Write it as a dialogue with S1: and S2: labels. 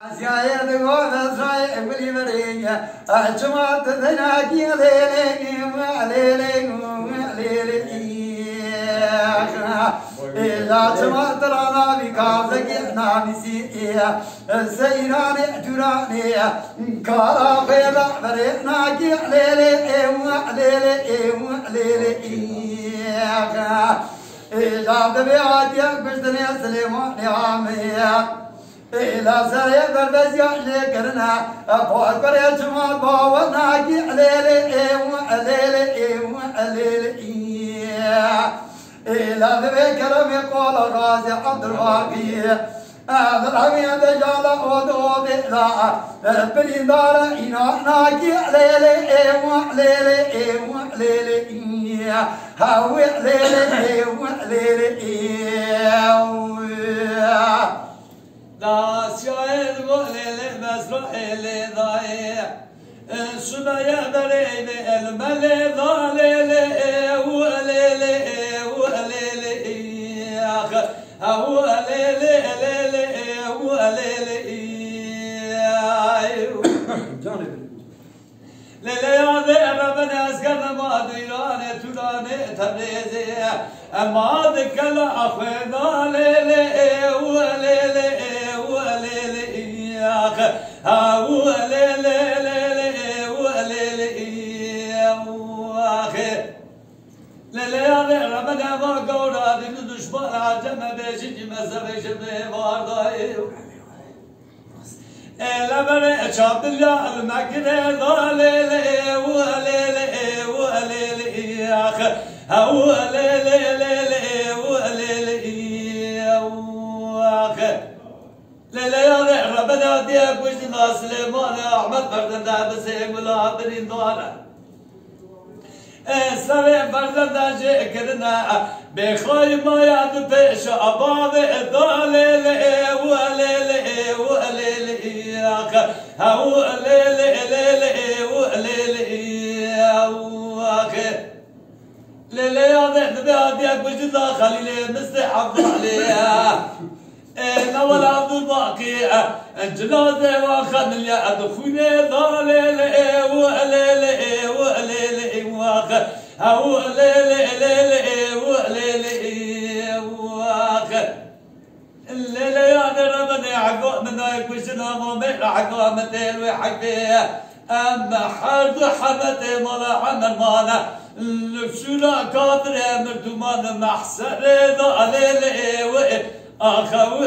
S1: Asya the God try every morning. I chuma the naki La chamatrana because again Namisi Sayrani Durani Kara Veda Naki the Beatia Christian Salemon لا سريع بالبزيا لكرنا أبوك بريتما باونا كي عليلي لا ذكر مقال غازي عبد الواقي هذا العمي دجال ودود لا بالإدارة إنا ناكي عليلي هاوي
S2: لا شاهد قولي مسرحي ضايع شبايا بريد الملي ضالي ربنا اسكن ما ديراني تراني تبريزي ما ذكر اخوي ضالي ربنا ما قورا دين دشمن عجم بيجي مزبش بوارداي لبنا شاب الله المكر ضالي لا ربنا ديك وجدنا سليمان احمد فردنا بسيق ولا برين دارا سلام فردنا جيكرنا بخوي ما يد بيش اباب ضالي ديك وجدنا خليل مستحب عليها نول عبد الباقي الجنازة واخذ اللي أدخونه ضالي واخذ الليلة يا ربنا عقوق من هاي كوشنا مؤمن عقوق مثل وحقيه أما حد حمته مالا عمل مالا الشورى كادر مرتمان محسر ضالي آخو